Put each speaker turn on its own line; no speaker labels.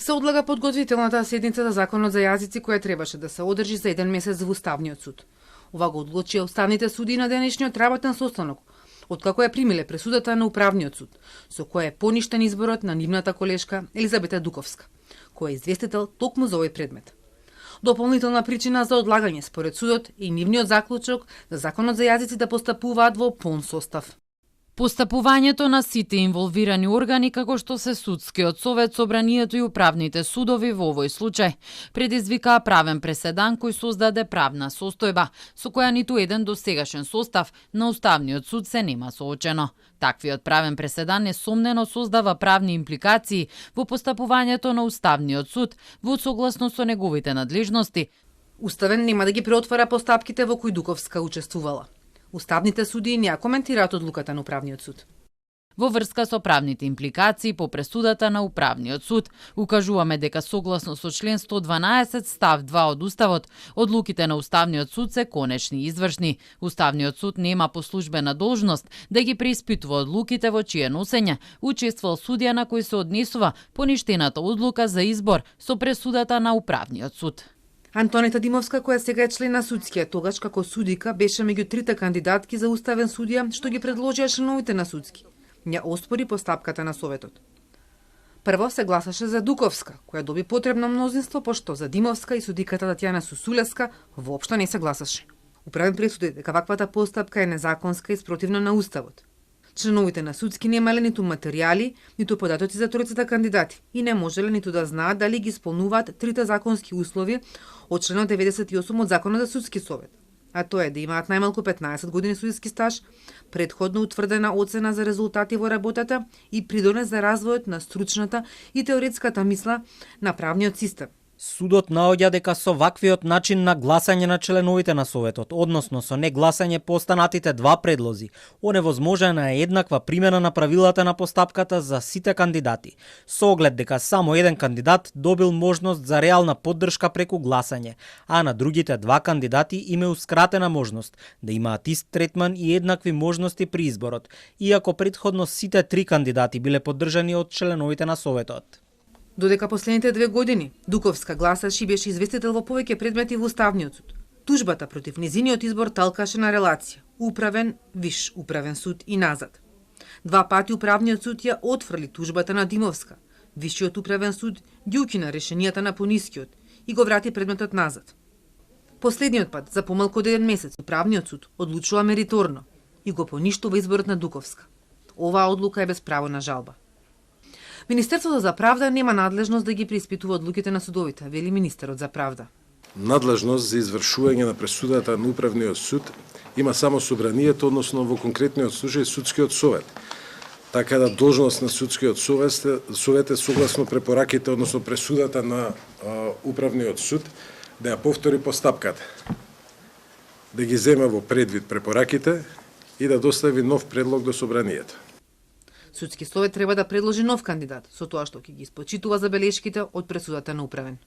Се одлага подготвителната седница за законот за јазици која требаше да се одржи за 1 месец во Уставниот суд. Ова го одлучија уставните суди на денешниот работен состанок, откако ја примиле пресудата на Управниот суд, со која е поништен изборот на нивната колешка Елизабета Дуковска, која е известител токму за овој предмет. Дополнителна причина за одлагање според судот е и нивниот заклучок за законот за јазици да постапуваат во полн состав.
Постапувањето на сите инволвирани органи, како што се Судскиот совет, Собранието и управните судови во овој случај, предизвикаа правен преседан кој создаде правна состојба, со која ниту еден досегашен состав на Уставниот суд се нема соочено. Таквиот правен преседан несомнено создава правни импликации во постапувањето на Уставниот суд во согласно со неговите надлежности.
Уставен нема да ги преотвара постапките во кои Дуковска учествувала. Уставните судии не ја коментираат одлуката на Управниот суд.
Во врска со правните импликации по пресудата на Управниот суд, укажуваме дека согласно со член 112 став 2 од Уставот, одлуките на Уставниот суд се конечни и извршни. Уставниот суд нема по службена должност да ги преиспитува одлуките во чие носење учествувал судија на кој се однесува поништената одлука за избор со пресудата на Управниот суд.
Антонита Димовска, која сега е член на судскиот, тогаш како судика беше меѓу трите кандидатки за уставен судија што ги предложија членовите на судски. Ја оспори постапката на советот. Прво се гласаше за Дуковска, која доби потребно мнозинство, пошто за Димовска и судиката Татјана Сусулевска воопшто не се гласаше. Управен пресуди дека ваквата постапка е незаконска и спротивна на Уставот. Членовите на судски немале ниту материјали, ниту податоци за тројцата кандидати и не можеле ниту да знаат дали ги исполнуваат трите законски услови од членот 98 од Законот за судски совет, а тоа е да имаат најмалку 15 години судиски стаж, претходно утврдена оцена за резултати во работата и придонес за развојот на стручната и теоретската мисла на правниот систем.
Судот наоѓа дека со ваквиот начин на гласање на членовите на Советот, односно со негласање по останатите два предлози, оневозможена е еднаква примена на правилата на постапката за сите кандидати, со оглед дека само еден кандидат добил можност за реална поддршка преку гласање, а на другите два кандидати им е ускратена можност да имаат ист третман и еднакви можности при изборот, иако претходно сите три кандидати биле поддржани од членовите на Советот.
Додека последните 2 години Дуковска гласаше и беше известител во повеќе предмети во Уставниот суд, тужбата против незиниот избор талкаше на релација управен, виш управен суд и назад. 2 пати Управниот суд ја отфрли тужбата на Димовска, Вишиот управен суд ги укина решенијата на понискиот и го врати предметот назад. Последниот пат, за помалку од 1 месец, Управниот суд одлучува мериторно и го поништува изборот на Дуковска. Оваа одлука е без право на жалба. Министерството за правда нема надлежност да ги преиспитува одлуките на судовите, вели министерот за правда.
Надлежност за извршување на пресудата на Управниот суд има само Собранието, односно во конкретниот случај Судскиот совет. Така да должност на Судскиот совет е согласно препораките, односно пресудата на Управниот суд, да ја повтори постапката, да ги зема во предвид препораките и да достави нов предлог до Собранието.
Судски совет треба да предложи нов кандидат, со тоа што ќе ги испочитува забелешките од пресудата на Управен.